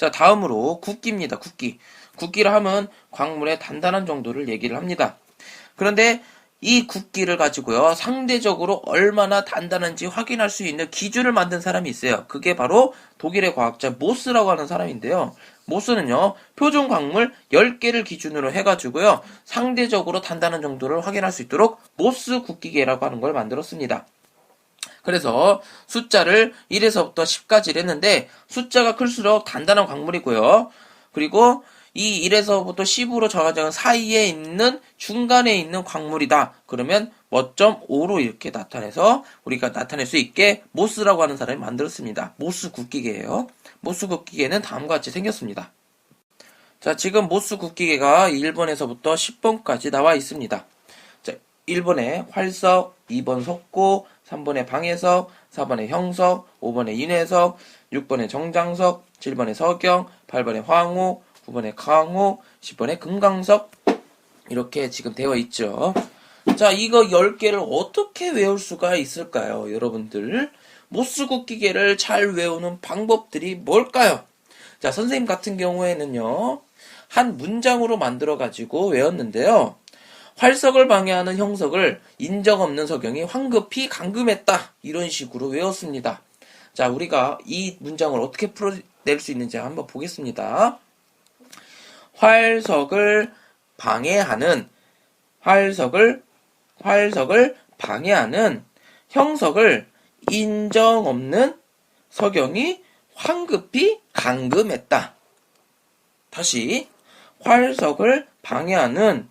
자, 다음으로 굵기입니다. 굵기. 굵기를 하면 광물의 단단한 정도를 얘기를 합니다. 그런데 이 굵기를 가지고요, 상대적으로 얼마나 단단한지 확인할 수 있는 기준을 만든 사람이 있어요. 그게 바로 독일의 과학자 모스라고 하는 사람인데요. 모스는요, 표준 광물 10개를 기준으로 해가지고요, 상대적으로 단단한 정도를 확인할 수 있도록 모스 굵기계라고 하는 걸 만들었습니다. 그래서 숫자를 1에서부터 10까지를 했는데, 숫자가 클수록 단단한 광물이고요. 그리고 이 1에서부터 10으로 정해진 사이에 있는 중간에 있는 광물이다. 그러면 뭐 점 5로 이렇게 나타내서 우리가 나타낼 수 있게 모스라고 하는 사람이 만들었습니다. 모스 굵기계예요. 모스 굵기계는 다음과 같이 생겼습니다. 자, 지금 모스 굵기계가 1번에서부터 10번까지 나와 있습니다. 자, 1번에 활석, 2번 속고, 3번에 방해석, 4번에 형석, 5번에 인해석, 6번에 정장석, 7번에 석영, 8번에 황호, 9번에 강호, 10번에 금강석, 이렇게 지금 되어 있죠. 자, 이거 10개를 어떻게 외울 수가 있을까요? 여러분들, 모스 굵기계를 잘 외우는 방법들이 뭘까요? 자, 선생님 같은 경우에는요, 한 문장으로 만들어가지고 외웠는데요. 활석을 방해하는 형석을 인정 없는 석영이 황급히 감금했다. 이런 식으로 외웠습니다. 자, 우리가 이 문장을 어떻게 풀어낼 수 있는지 한번 보겠습니다. 활석을 방해하는 형석을 인정 없는 석영이 황급히 감금했다. 다시, 활석을 방해하는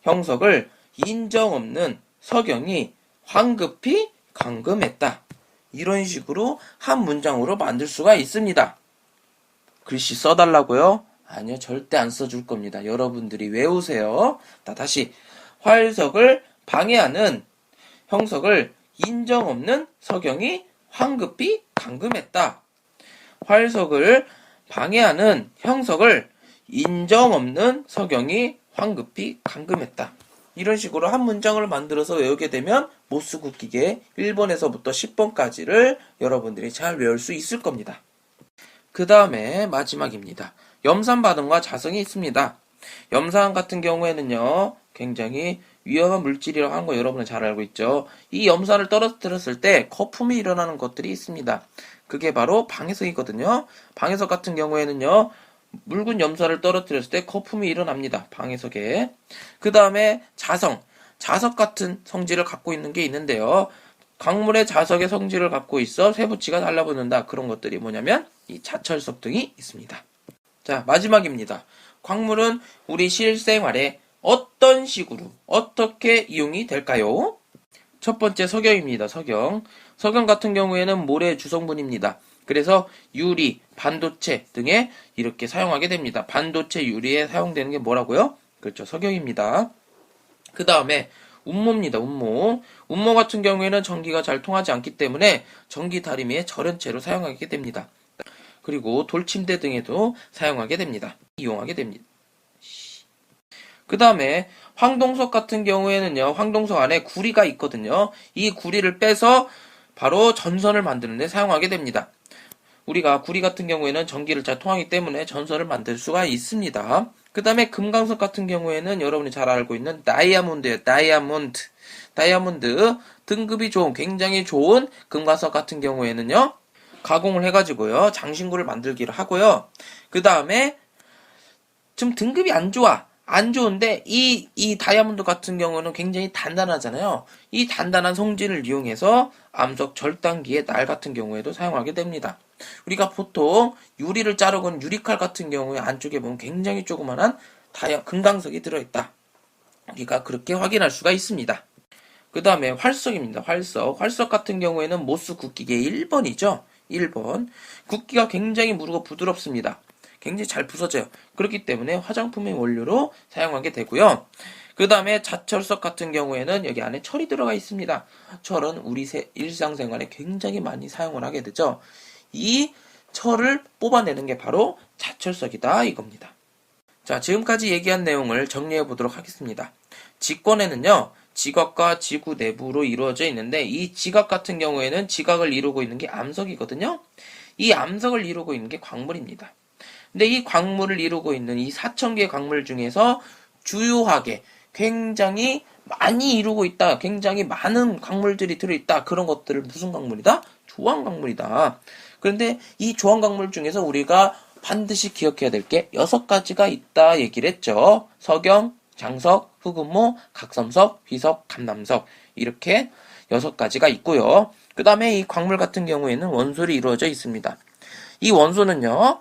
형석을 인정 없는 석영이 황급히 감금했다. 이런 식으로 한 문장으로 만들 수가 있습니다. 글씨 써달라고요? 아니요, 절대 안 써줄 겁니다. 여러분들이 외우세요. 다시, 활석을 방해하는 형석을 인정 없는 석영이 황급히 감금했다. 활석을 방해하는 형석을 인정 없는 석영이 황급히 감금했다. 이런 식으로 한 문장을 만들어서 외우게 되면 모스 굵기계 1번에서부터 10번까지를 여러분들이 잘 외울 수 있을 겁니다. 그 다음에 마지막입니다. 염산반응과 자성이 있습니다. 염산 같은 경우에는요, 굉장히 위험한 물질이라고 하는 거 여러분은 잘 알고 있죠. 이 염산을 떨어뜨렸을 때 거품이 일어나는 것들이 있습니다. 그게 바로 방해석이거든요. 방해석 같은 경우에는요, 묽은 염산을 떨어뜨렸을 때 거품이 일어납니다. 방해석에. 그 다음에 자석 같은 성질을 갖고 있는 게 있는데요. 광물의 자석의 성질을 갖고 있어 쇠붙이가 달라붙는다. 그런 것들이 뭐냐면 이 자철석 등이 있습니다. 자, 마지막입니다. 광물은 우리 실생활에 어떤 식으로 어떻게 이용이 될까요? 첫 번째 석영입니다. 석영 같은 경우에는 모래 주성분입니다. 그래서 유리, 반도체 등에 이렇게 사용하게 됩니다. 반도체 유리에 사용되는 게 뭐라고요? 그렇죠, 석영입니다. 그 다음에 운모입니다. 운모 같은 경우에는 전기가 잘 통하지 않기 때문에 전기 다리미에 절연체로 사용하게 됩니다. 그리고 돌침대 등에도 사용하게 됩니다. 이용하게 됩니다. 그 다음에 황동석 같은 경우에는요, 황동석 안에 구리가 있거든요. 이 구리를 빼서 바로 전선을 만드는 데 사용하게 됩니다. 우리가 구리 같은 경우에는 전기를 잘 통하기 때문에 전선을 만들 수가 있습니다. 그 다음에 금강석 같은 경우에는 여러분이 잘 알고 있는 다이아몬드예요. 다이아몬드 등급이 좋은, 굉장히 좋은 금강석 같은 경우에는요, 가공을 해가지고요, 장신구를 만들기를 하고요. 그 다음에 좀 등급이 안 좋은데 이 다이아몬드 같은 경우는 굉장히 단단하잖아요. 이 단단한 성질을 이용해서 암석 절단기의 날 같은 경우에도 사용하게 됩니다. 우리가 보통 유리를 자르건 유리칼 같은 경우에 안쪽에 보면 굉장히 조그만한 금강석이 들어있다. 우리가 그렇게 확인할 수가 있습니다. 그 다음에 활석입니다. 활석 같은 경우에는 모스 굵기계 1번이죠. 1번. 굵기가 굉장히 무르고 부드럽습니다. 굉장히 잘 부서져요. 그렇기 때문에 화장품의 원료로 사용하게 되고요. 그 다음에 자철석 같은 경우에는 여기 안에 철이 들어가 있습니다. 철은 우리 일상생활에 굉장히 많이 사용을 하게 되죠. 이 철을 뽑아내는 게 바로 자철석이다, 이겁니다. 자, 지금까지 얘기한 내용을 정리해 보도록 하겠습니다. 지권에는요, 지각과 지구 내부로 이루어져 있는데, 이 지각 같은 경우에는 지각을 이루고 있는 게 암석이거든요. 이 암석을 이루고 있는 게 광물입니다. 근데 이 광물을 이루고 있는 이 4,000개의 광물 중에서 주요하게 굉장히 많이 이루고 있다. 굉장히 많은 광물들이 들어있다. 그런 것들을 무슨 광물이다? 조항 광물이다. 그런데 이 조항 광물 중에서 우리가 반드시 기억해야 될 게 6가지가 있다 얘기를 했죠. 석영, 장석, 흑음모, 각섬석, 휘석, 감남석 이렇게 6가지가 있고요. 그 다음에 이 광물 같은 경우에는 원소로 이루어져 있습니다. 이 원소는요.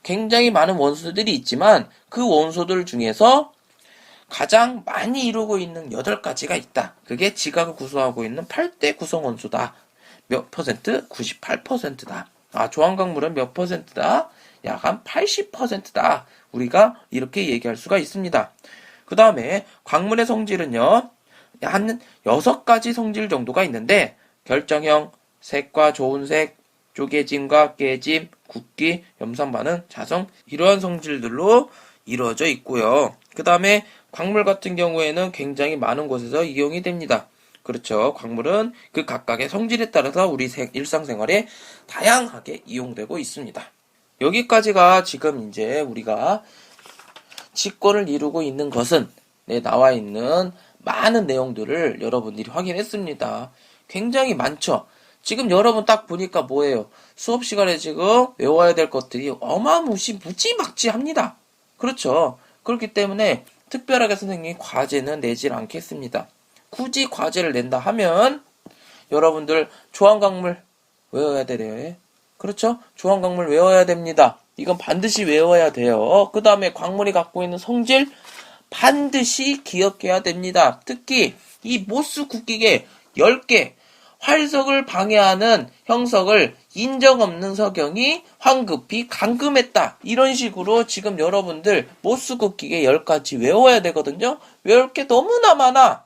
굉장히 많은 원소들이 있지만 그 원소들 중에서 가장 많이 이루고 있는 8가지가 있다. 그게 지각을 구성하고 있는 8대 구성 원소다. 몇 퍼센트? 98%다. 조항광물은 몇 퍼센트다? 약 한 80%다. 우리가 이렇게 얘기할 수가 있습니다. 그 다음에 광물의 성질은요. 한 6가지 성질 정도가 있는데 결정형, 색과 좋은 색, 쪼개짐과 깨짐, 굵기, 염산 반응, 자성 이러한 성질들로 이루어져 있고요. 그 다음에 광물 같은 경우에는 굉장히 많은 곳에서 이용이 됩니다. 그렇죠. 광물은 그 각각의 성질에 따라서 우리 일상생활에 다양하게 이용되고 있습니다. 여기까지가 지금 이제 우리가 직권을 이루고 있는 것은 나와 있는 많은 내용들을 여러분들이 확인했습니다. 굉장히 많죠. 지금 여러분 딱 보니까 뭐예요? 수업 시간에 지금 외워야 될 것들이 무지막지합니다. 그렇죠. 그렇기 때문에 특별하게 선생님이 과제는 내질 않겠습니다. 굳이 과제를 낸다 하면 여러분들 조항광물 외워야 되래요. 그렇죠? 조항광물 외워야 됩니다. 이건 반드시 외워야 돼요. 그 다음에 광물이 갖고 있는 성질 반드시 기억해야 됩니다. 특히 이 모스 국기계 10개 활석을 방해하는 형석을 인정 없는 석영이 황급히 감금했다. 이런 식으로 지금 여러분들 모스 국기계 10가지 외워야 되거든요. 외울 게 너무나 많아.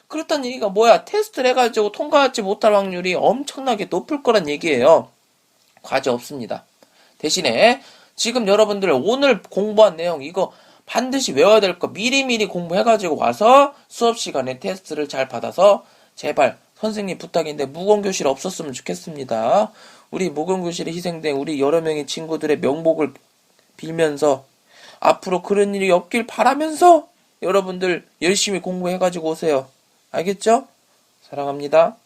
그렇다는 얘기가 뭐야? 테스트를 해가지고 통과하지 못할 확률이 엄청나게 높을 거란 얘기예요. 과제 없습니다. 대신에 지금 여러분들 오늘 공부한 내용 이거 반드시 외워야 될 거 미리미리 공부해가지고 와서 수업 시간에 테스트를 잘 받아서 제발 선생님 부탁인데 무공교실 없었으면 좋겠습니다. 우리 무공교실에 희생된 우리 여러 명의 친구들의 명복을 빌면서 앞으로 그런 일이 없길 바라면서 여러분들 열심히 공부해가지고 오세요. 알겠죠? 사랑합니다.